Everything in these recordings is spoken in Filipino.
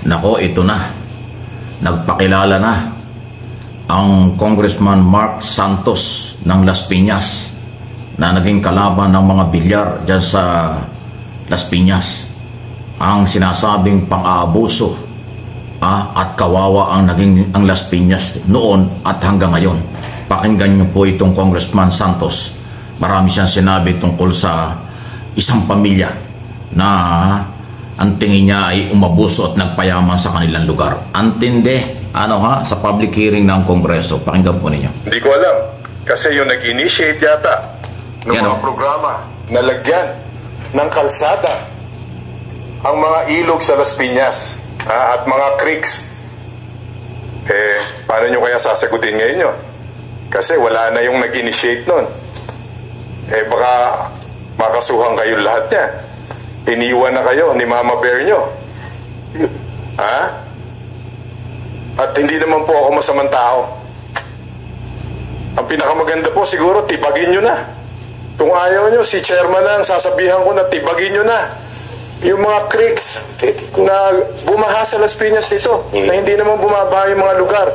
Nako, ito na. Nagpakilala na ang Congressman Mark Santos ng Las Piñas na naging kalaban ng mga bilyar dyan sa Las Piñas. Ang sinasabing pang-aabuso at kawawa ang naging ang Las Piñas noon at hanggang ngayon. Pakinggan niyo po itong Congressman Santos. Marami siyang sinabi tungkol sa isang pamilya na ang tingin niya ay umabuso at nagpayaman sa kanilang lugar. Antindi, sa public hearing ng Kongreso. Pakinggan po ninyo. Hindi ko alam. Kasi yung nag-initiate yata ng mga programa na lagyan ng kalsada ang mga ilog sa Las Piñas at mga creeks. Paano nyo kaya sasagutin ngayon yun? Kasi wala na yung nag-initiate nun. Baka makasuhan kayo lahat niya. Iniwan na kayo ni Mama Bear nyo. At hindi naman po ako masamang tao. Ang pinakamaganda po siguro, tibagin nyo na. Kung ayaw nyo, si chairman na ang sasabihan ko na tibagin nyo na yung mga creeks na bumaha sa Las Piñas dito, na hindi naman bumaba yung mga lugar.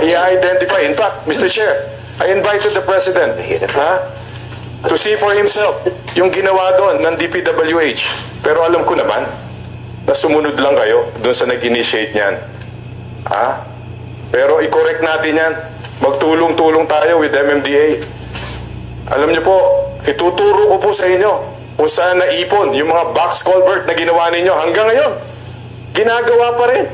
I-identify. In fact, Mr. Chair, I invited the President to see for himself yung ginawa doon ng DPWH. Pero alam ko naman na sumunod lang kayo doon sa nag-initiate niyan. Pero i-correct natin yan. Magtulong-tulong tayo with MMDA. Alam niyo po, ituturo ko po sa inyo kung saan naipon yung mga box culvert na ginawa ninyo hanggang ngayon. Ginagawa pa rin.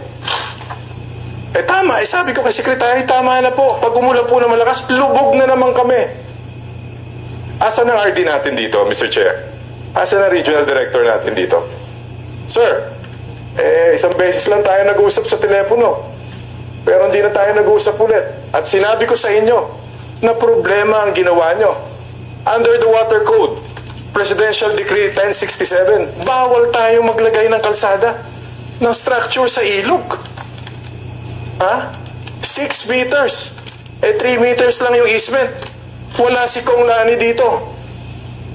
Tama, sabi ko kay Secretary, tama na po. Pag umulan po na malakas, lubog na naman kami. Asan ang RD natin dito, Mr. Chair? Asan ang regional director natin dito? Sir, isang beses lang tayo nag-uusap sa telepono. Pero hindi na tayo nag-uusap ulit. At sinabi ko sa inyo na problema ang ginawa nyo. Under the Water Code, Presidential Decree 1067, bawal tayo maglagay ng kalsada ng structure sa ilog. 6 meters. 3 meters lang yung easement. Wala si Kong Lani dito.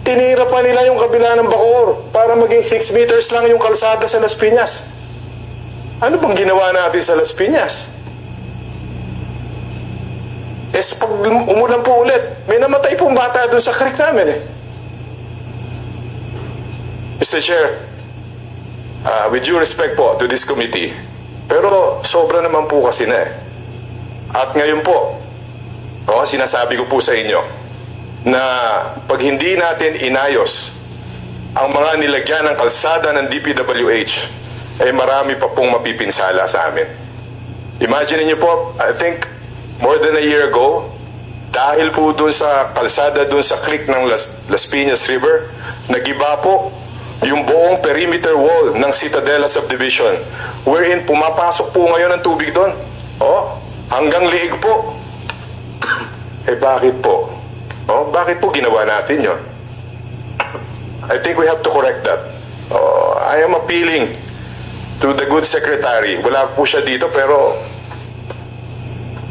Tinira pa nila yung kabila ng Bacoor para maging 6 meters lang yung kalsada sa Las Piñas. Ano bang ginawa natin sa Las Piñas? Pag umulan po ulit, may namatay pong bata doon sa creek namin Mr. Chair, with due respect po to this committee, pero sobra naman po kasi na At ngayon po, sinasabi ko po sa inyo na pag hindi natin inayos ang mga nilagyan ng kalsada ng DPWH, marami pa pong mapipinsala sa amin. Imagine niyo po, I think more than a year ago, dahil po dun sa kalsada dun sa creek ng Las Piñas River, nagiba po yung buong perimeter wall ng Citadela Subdivision, wherein pumapasok po ngayon ang tubig doon. Hanggang liig po. Bakit po? Bakit po ginawa natin yon? I think we have to correct that. I am appealing to the good secretary. Wala po siya dito, pero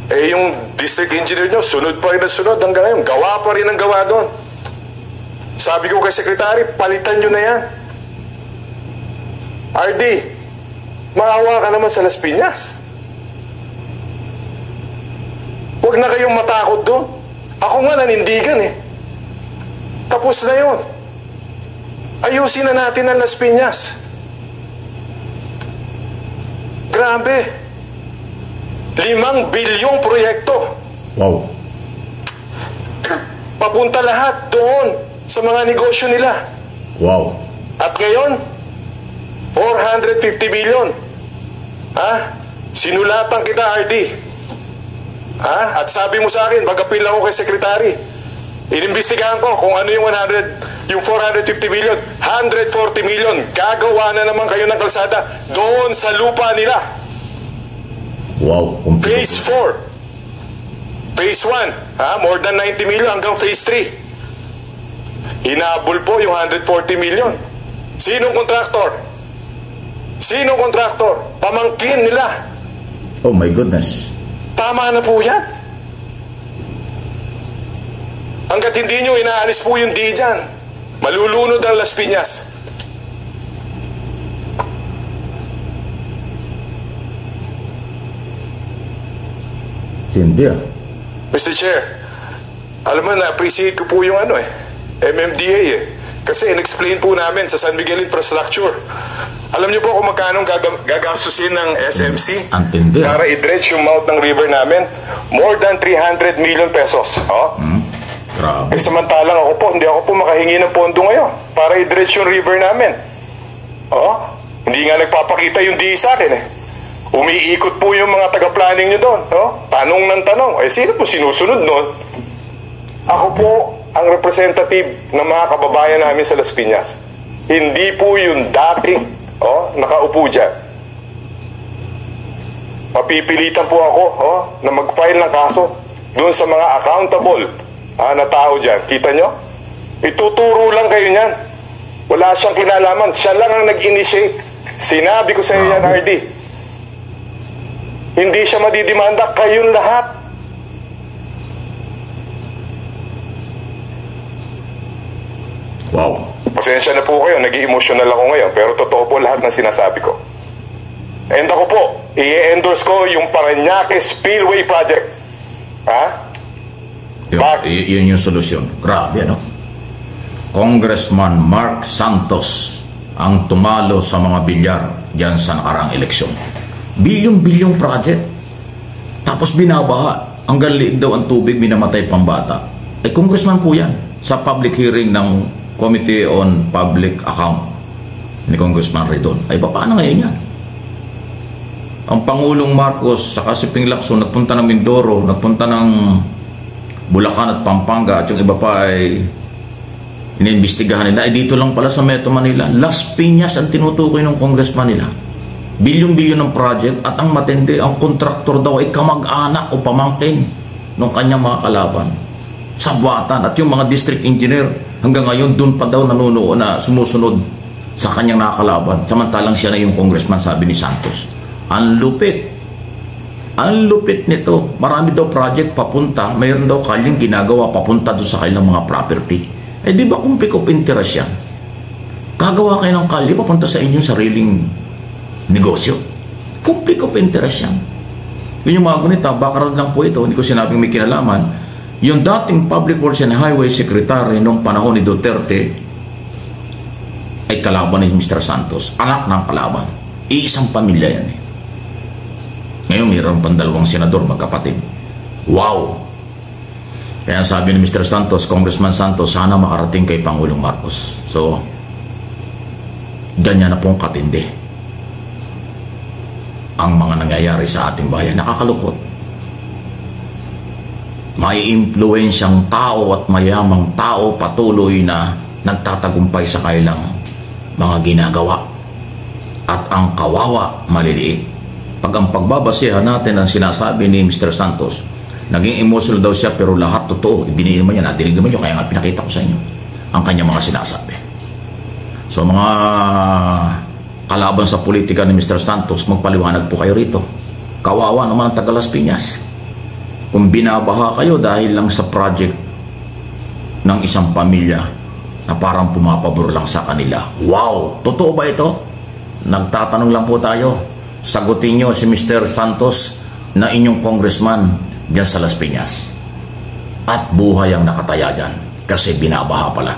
yung district engineer nyo, sunod pa rin ang sunod hanggang ngayon. Gawa pa rin ang gawa doon. Sabi ko kay secretary, palitan nyo na yan. RD, maawa ka naman sa Las Piñas. Huwag na kayong matakot doon. Ako nga nanindigan Tapos na yun. Ayusin na natin ang Las Piñas. Grabe. 5 bilyong proyekto. Wow. Papunta lahat doon sa mga negosyo nila. Wow. At ngayon, 450 billion. Sinulatan kita, RD. At sabi mo sa akin, mag-appeal ako kay Secretary. Inimbestigahan ko kung ano yung 450 billion, 140 million. Gagawa na naman kayo ng kalsada doon sa lupa nila. Wow. Phase 4. Phase 1, more than 90 million hanggang Phase 3. Hinabol po yung 140 million. Sinong kontraktor? Pamangkin nila. Oh my goodness. Tama na po yan. Hanggat hindi nyo inaalis po yung D dyan, malulunod ang Las Piñas. Hindi ah. Mr. Chair, alam mo, na-appreciate ko po yung MMDA Kasi in-explain po namin sa San Miguel Infrastructure. Alam niyo po kung magkano gagastusin ng SMC Antindi. para i-dredge yung mouth ng river namin? More than 300 million pesos. Oh? Grabe. Samantalang hindi ako po makahingi ng pondo ngayon para i-dredge yung river namin. Oh? Hindi nga nagpapakita yung DE sa akin Umiikot po yung mga taga-planning nyo doon. Tanong ng tanong. Sino po sinusunod noon? Ako po ang representative ng mga kababayan namin sa Las Piñas. Hindi po yung dating nakaupo dyan. Mapipilitan po ako na mag-file ng kaso doon sa mga accountable na tao dyan. Kita nyo? Ituturo lang kayo niyan. Wala siyang kinalaman. Siya lang ang nag-initiate. Sinabi ko sa iyo yan, RD. Hindi siya madidimanda. Kayong lahat. Wow. Pasensya na po kayo, nag-i-emotional ako ngayon, pero totoo po lahat ng sinasabi ko. And ako po, i-endorse ko yung Parañaque Spillway Project. Yun yung solusyon. Grabe, Congressman Mark Santos ang tumalo sa mga bilyar dyan sa nakarang eleksyon. Bilyong-bilyong project. Tapos binabaha. Hanggang liig daw ang tubig, minamatay pang bata. Congressman po yan sa public hearing ng Committee on Public Account ni Congressman Redon. Paano ngayon yan? Ang Pangulong Marcos saka si Ping Lacson nagpunta ng Mindoro, nagpunta ng Bulacan at Pampanga at yung iba pa ay iniimbestigahan nila. Dito lang pala sa Metro Manila, Las Piñas ang tinutukoy ng congressman nila. Bilyong-bilyon ng project at ang matindi, ang kontraktor daw ay kamag-anak o pamangkin ng kanyang mga kalaban. Sabwatan at yung mga district engineer hanggang ngayon doon pa daw nanunoon na sumusunod sa kanyang nakakalaban. Samantalang siya na yung congressman, sabi ni Santos. Ang lupit. Ang lupit nito. Marami daw project papunta. Mayroon daw kalyang ginagawa papunta doon sa kanilang mga property. Di ba kung pick of interest yan? Kagawa kayo ng kalye papunta sa inyong sariling negosyo. Kung pick of interest yan. Yun yung mga gunita. Background lang po ito. Hindi ko sinabing may kinalaman. Yung dating Public Works and Highway Secretary nung panahon ni Duterte ay kalaban ni Mr. Santos. Anak ng kalaban. Iisang pamilya yan Ngayon mayroon pang dalawang senador magkapatid. Wow! Kaya sabi ni Mr. Santos, Congressman Santos, sana makarating kay Pangulong Marcos. So, ganyan na pong katindi ang mga nangyayari sa ating bayan. Nakakalungkot. May impluensyang tao at mayamang tao patuloy na nagtatagumpay sa kailang mga ginagawa. At ang kawawa, maliliit. Pag ang pagbabasehan natin ang sinasabi ni Mr. Santos, naging emotional daw siya pero lahat totoo. Ibinigay naman niya, nadinig naman niyo, kaya nga pinakita ko sa inyo ang kanyang mga sinasabi. So mga kalaban sa politika ni Mr. Santos, magpaliwanag po kayo rito. Kawawa naman ang taga Las Piñas. Kung binabaha kayo dahil lang sa project ng isang pamilya na parang pumapabor lang sa kanila. Wow! Totoo ba ito? Nagtatanong lang po tayo. Sagutin nyo si Mr. Santos na inyong congressman dyan sa Las Piñas. At buhay ang nakataya dyan kasi binabaha pala.